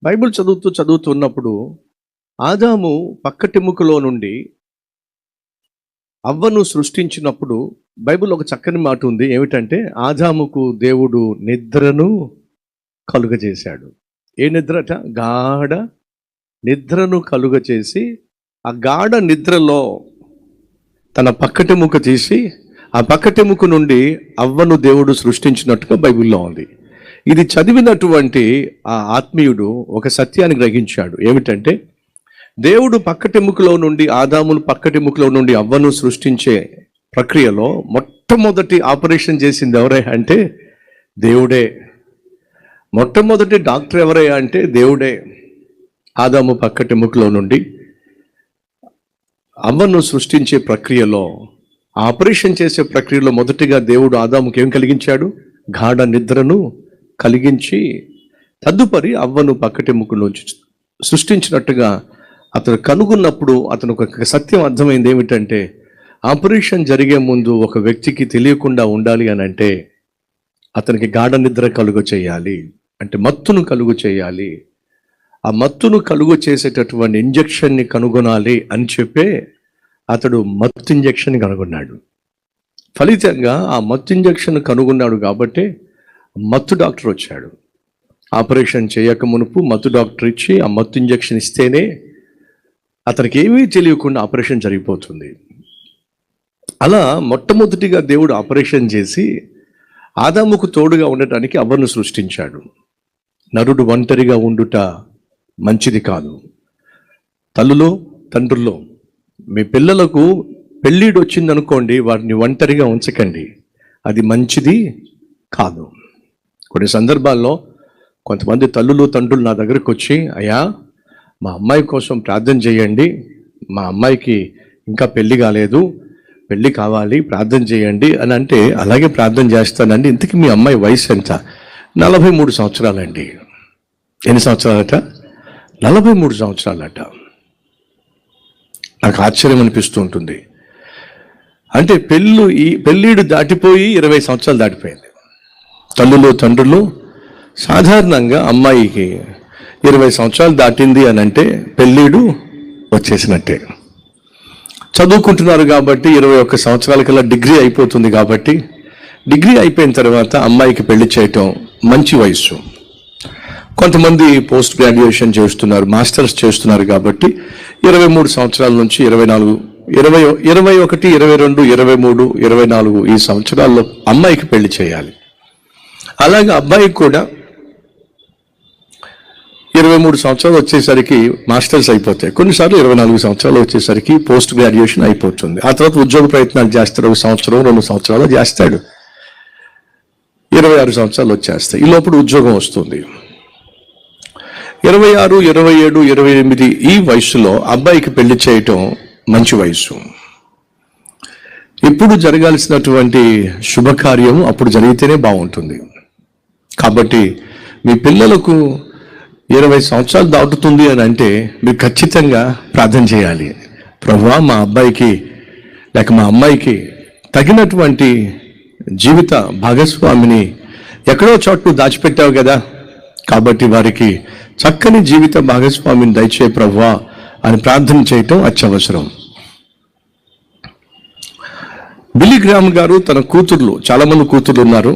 Bible చదువుతున్నప్పుడు ఆదాము పక్కటెముకలో నుండి అవ్వను సృష్టించినప్పుడు బైబిల్ ఒక చక్కని మాట ఉంది. ఏమిటంటే ఆదాముకు దేవుడు నిద్రను కలుగజేశాడు. ఏ నిద్రట? గాఢ నిద్రను కలుగజేసి ఆ గాఢ నిద్రలో తన పక్కటెముక తీసి ఆ పక్కటెముక నుండి అవ్వను దేవుడు సృష్టించినట్టుగా బైబిల్లో ఉంది. ఇది చదివినటువంటి ఆ ఆత్మీయుడు ఒక సత్యాన్ని గ్రహించాడు. ఏమిటంటే దేవుడు పక్కటెముకలో నుండి ఆదామును పక్కటెముకలో నుండి అవ్వను సృష్టించే ప్రక్రియలో మొట్టమొదటి ఆపరేషన్ చేసింది ఎవరయ్యా అంటే దేవుడే. మొట్టమొదటి డాక్టర్ ఎవరయ్యా అంటే దేవుడే. ఆదాము పక్కటెముకలో నుండి అవ్వను సృష్టించే ప్రక్రియలో, ఆపరేషన్ చేసే ప్రక్రియలో మొదటిగా దేవుడు ఆదాముకి ఏం కలిగించాడు? గాఢ నిద్రను కలిగించి తదుపరి అవ్వను పక్కటెముక నుంచి సృష్టించినట్టుగా అతను కనుగొన్నప్పుడు అతను ఒక సత్యం అర్థమైంది. ఏమిటంటే ఆపరేషన్ జరిగే ముందు ఒక వ్యక్తికి తెలియకుండా ఉండాలి అని అంటే అతనికి గాఢ నిద్ర కలుగు చేయాలి, అంటే మత్తును కలుగు చేయాలి. ఆ మత్తును కలుగు చేసేటటువంటి ఇంజెక్షన్ని కనుగొనాలి అని చెప్పే అతడు మత్తు ఇంజెక్షన్ కనుగొన్నాడు. ఫలితంగా ఆ మత్తు ఇంజెక్షన్ కనుగొన్నాడు కాబట్టి మత్తు డాక్టర్ వచ్చాడు. ఆపరేషన్ చేయక మునుపు మత్తు డాక్టర్ ఇచ్చి ఆ మత్తు ఇంజెక్షన్ ఇస్తేనే అతనికి ఏమీ తెలియకుండా ఆపరేషన్ జరిగిపోతుంది. అలా మొట్టమొదటిగా దేవుడు ఆపరేషన్ చేసి ఆదాముకు తోడుగా ఉండటానికి అవ్వను సృష్టించాడు. నరుడు ఒంటరిగా ఉండుట మంచిది కాదు. తల్లులో తండ్రుల్లో మీ పిల్లలకు పెళ్ళిడు వచ్చిందనుకోండి, వారిని ఒంటరిగా ఉంచకండి, అది మంచిది కాదు. కొన్ని సందర్భాల్లో కొంతమంది తల్లులు తండ్రులు నా దగ్గరకు వచ్చి, అయ్యా మా అమ్మాయి కోసం ప్రార్థన చేయండి, మా అమ్మాయికి ఇంకా పెళ్ళి కాలేదు, పెళ్ళి కావాలి, ప్రార్థన చేయండి అని అంటే అలాగే ప్రార్థన చేస్తానండి. ఇంతకీ మీ అమ్మాయి వయసు ఎంత? 43 సంవత్సరాలండి. ఎన్ని సంవత్సరాలట? 43 సంవత్సరాలట. నాకు ఆశ్చర్యం అనిపిస్తూ ఉంటుంది. అంటే పెళ్ళిడు దాటిపోయి 20 సంవత్సరాలు దాటిపోయింది. తల్లులు తండ్రులు సాధారణంగా అమ్మాయికి 20 సంవత్సరాలు దాటింది అని అంటే పెళ్ళిడు వచ్చేసినట్టే. చదువుకుంటున్నారు కాబట్టి 21 సంవత్సరాలకల్లా డిగ్రీ అయిపోతుంది. కాబట్టి డిగ్రీ అయిపోయిన తర్వాత అమ్మాయికి పెళ్లి చేయటం మంచి వయసు. కొంతమంది పోస్ట్ గ్రాడ్యుయేషన్ చేస్తున్నారు, మాస్టర్స్ చేస్తున్నారు కాబట్టి 23 సంవత్సరాల నుంచి 24, 21, 22, 23, 24 ఈ సంవత్సరాల్లో అమ్మాయికి పెళ్లి చేయాలి. అలాగే అబ్బాయికి కూడా 23 సంవత్సరాలు వచ్చేసరికి మాస్టర్స్ అయిపోతాయి. కొన్నిసార్లు 24 సంవత్సరాలు వచ్చేసరికి పోస్ట్ గ్రాడ్యుయేషన్ అయిపోతుంది. ఆ తర్వాత ఉద్యోగ ప్రయత్నాలు చేస్తారు. 1 సంవత్సరం 2 సంవత్సరాలు చేస్తాడు. 26 సంవత్సరాలు వచ్చేస్తాయి. ఈ లోపల ఉద్యోగం వస్తుంది. 26, 27, 28 ఈ వయసులో అబ్బాయికి పెళ్లి చేయటం మంచి వయసు. ఇప్పుడు జరగాల్సినటువంటి శుభకార్యం అప్పుడు జరిగితేనే బాగుంటుంది. కాబట్టి మీ పిల్లలకు 20 సంవత్సరాలు దాటుతుంది అని అంటే మీరు ఖచ్చితంగా ప్రార్థన చేయాలి. ప్రభువా, మా అబ్బాయికి లేక మా అమ్మాయికి తగినటువంటి జీవిత భాగస్వామిని ఎక్కడో చోటు దాచిపెట్టావు కదా, కాబట్టి వారికి చక్కని జీవిత భాగస్వామిని దయచే ప్రభువా అని ప్రార్థన చేయటం అత్యవసరం. బిల్లీ గ్రామ్ గారు తన కూతుర్లు, చాలా మంది కూతుర్లు ఉన్నారు,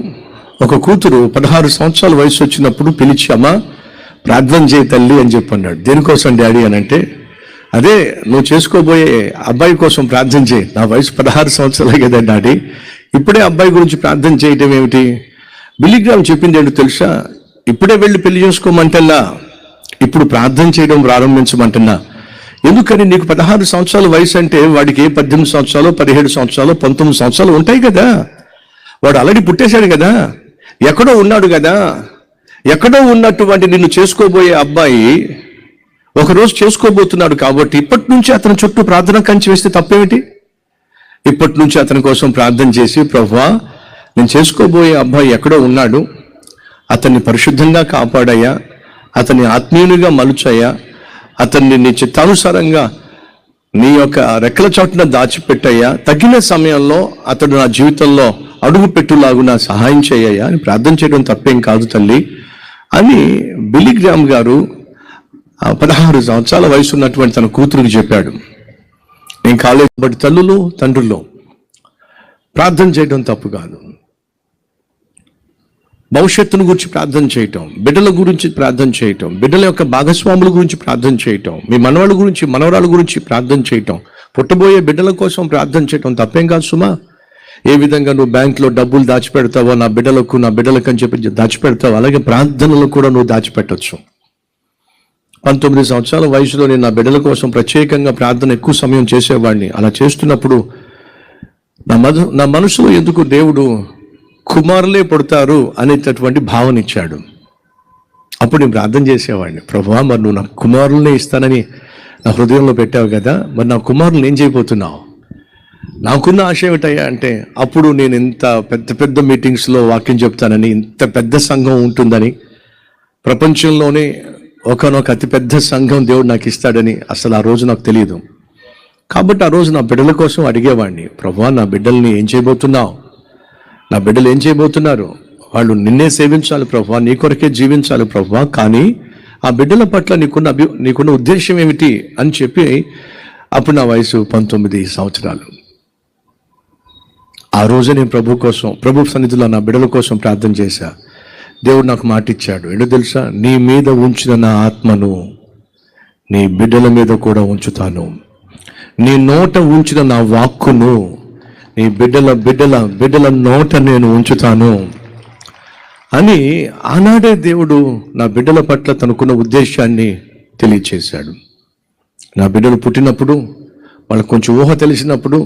ఒక కూతురు 16 సంవత్సరాల వయసు వచ్చినప్పుడు పిలిచి, అమ్మా ప్రార్థన చేయి తల్లి అని చెప్పి అన్నాడు. దేనికోసం డాడీ అని అంటే, అదే నువ్వు చేసుకోబోయే అబ్బాయి కోసం ప్రార్థన చేయి. నా వయసు 16 సంవత్సరాలే కదా డాడీ, ఇప్పుడే అబ్బాయి గురించి ప్రార్థన చేయటం ఏమిటి? బిల్లీ గ్రామ్ చెప్పింది ఏంటో తెలుసా? ఇప్పుడే వెళ్ళి పెళ్లి చేసుకోమంటల్లా, ఇప్పుడు ప్రార్థన చేయడం ప్రారంభించమంటున్నా. ఎందుకని? నీకు 16 సంవత్సరాల వయసు అంటే వాడికి 18 సంవత్సరాలు, 17 సంవత్సరాలు, 19 సంవత్సరాలు ఉంటాయి కదా. వాడు ఆల్రెడీ పుట్టేశాడు కదా, ఎక్కడో ఉన్నాడు కదా. ఎక్కడో ఉన్నటువంటి నిన్ను చేసుకోబోయే అబ్బాయి ఒకరోజు చేసుకోబోతున్నాడు కాబట్టి ఇప్పటి నుంచి అతని చుట్టూ ప్రార్థన కంచి వేస్తే తప్పేమిటి? ఇప్పటి నుంచి అతని కోసం ప్రార్థన చేసి, ప్రభువా నేను చేసుకోబోయే అబ్బాయి ఎక్కడో ఉన్నాడు, అతన్ని పరిశుద్ధంగా కాపాడయ్యా, అతన్ని ఆత్మీయునిగా మలుచయ్యా, అతన్ని నీ చిత్తానుసారంగా నీ యొక్క రెక్కల చోటున దాచిపెట్టయ్యా, తగిన సమయంలో అతడు నా జీవితంలో అడుగు పెట్టులాగునా సహాయం చేయయ్యా అని ప్రార్థన చేయడం తప్పేం కాదు తల్లి అని బిల్లీ గ్రామ్ గారు 16 సంవత్సరాల వయసు ఉన్నటువంటి తన కూతురికి చెప్పాడు. నేను కాలేజీ బట్టి తల్లులు తండ్రుల్లో ప్రార్థన చేయడం తప్పు కాదు. భవిష్యత్తును గురించి ప్రార్థన చేయటం, బిడ్డల గురించి ప్రార్థన చేయటం, బిడ్డల యొక్క భాగస్వాముల గురించి ప్రార్థన చేయటం, మీ మనవాళ్ళ గురించి మనవరాల గురించి ప్రార్థన చేయటం, పుట్టబోయే బిడ్డల కోసం ప్రార్థన చేయటం తప్పేం కాదు సుమా. ఏ విధంగా నువ్వు బ్యాంకులో డబ్బులు దాచిపెడతావో నా బిడ్డలకు అని చెప్పి దాచిపెడతావు, అలాగే ప్రార్థనలు కూడా నువ్వు దాచిపెట్టచ్చు. 19 సంవత్సరాల వయసులో నేను నా బిడ్డల కోసం ప్రత్యేకంగా ప్రార్థన ఎక్కువ సమయం చేసేవాడిని. అలా చేస్తున్నప్పుడు నా మనసులో ఎందుకు దేవుడు కుమారులే పుడతారు అనేటటువంటి భావన ఇచ్చాడు. అప్పుడు నేను ప్రార్థన చేసేవాడిని, ప్రభువా మరి నువ్వు నాకు కుమారులనే ఇస్తానని నా హృదయంలో పెట్టావు కదా, మరి నా కుమారులను ఏం చేయబోతున్నావు? నాకున్న ఆశ ఏమిటయ్యా అంటే, అప్పుడు నేను ఇంత పెద్ద పెద్ద మీటింగ్స్లో వాక్యం చెప్తానని, ఇంత పెద్ద సంఘం ఉంటుందని, ప్రపంచంలోనే ఒకనొక అతిపెద్ద సంఘం దేవుడు నాకు ఇస్తాడని అసలు ఆ రోజు నాకు తెలియదు. కాబట్టి ఆ రోజు నా బిడ్డల కోసం అడిగేవాడిని, ప్రభువా నా బిడ్డల్ని ఏం చేయబోతున్నావు? నా బిడ్డలు ఏం చేయబోతున్నారు? వాళ్ళు నిన్నే సేవించాలి ప్రభువా, నీ కొరకే జీవించాలి ప్రభువా, కానీ ఆ బిడ్డల పట్ల నీకున్న ఉద్దేశం ఏమిటి అని చెప్పి, అప్పుడు నా వయసు 19 సంవత్సరాలు. ఆ రోజు నేను ప్రభు సన్నిధిలో నా బిడ్డల కోసం ప్రార్థన చేశా. దేవుడు నాకు మాట ఇచ్చాడు, ఏంటో తెలుసా? నీ మీద ఉంచిన నా ఆత్మను నీ బిడ్డల మీద కూడా ఉంచుతాను, నీ నోట ఉంచిన నా వాక్కును నీ బిడ్డల నోట నేను ఉంచుతాను అని ఆనాడే దేవుడు నా బిడ్డల పట్ల తనకున్న ఉద్దేశాన్ని తెలియచేశాడు. నా బిడ్డలు పుట్టినప్పుడు, వాళ్ళకు కొంచెం ఊహ తెలిసినప్పుడు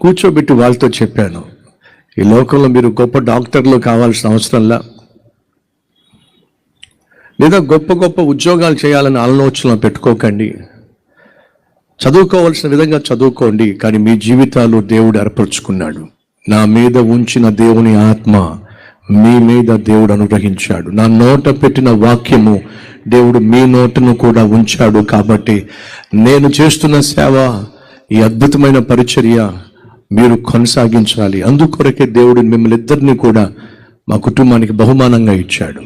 కూర్చోబెట్టి వాళ్ళతో చెప్పాను, ఈ లోకంలో మీరు గొప్ప డాక్టర్లు కావాల్సిన అవసరంలా, లేదా గొప్ప గొప్ప ఉద్యోగాలు చేయాలని ఆలోచన పెట్టుకోకండి. చదువుకోవాల్సిన విధంగా చదువుకోండి, కానీ మీ జీవితాలు దేవుడు ఏర్పరచుకున్నాడు. నా మీద ఉంచిన దేవుని ఆత్మ మీ మీద దేవుడు అనుగ్రహించాడు. నా నోట పెట్టిన వాక్యము దేవుడు మీ నోటను కూడా ఉంచాడు. కాబట్టి నేను చేస్తున్న సేవ, ఈ అద్భుతమైన పరిచర్య మీరు కొనసాగించాలి. అందుకొరకే దేవుడు మిమ్మల్ని ఇద్దరిని కూడా మా కుటుంబానికి బహుమానంగా ఇచ్చాడు.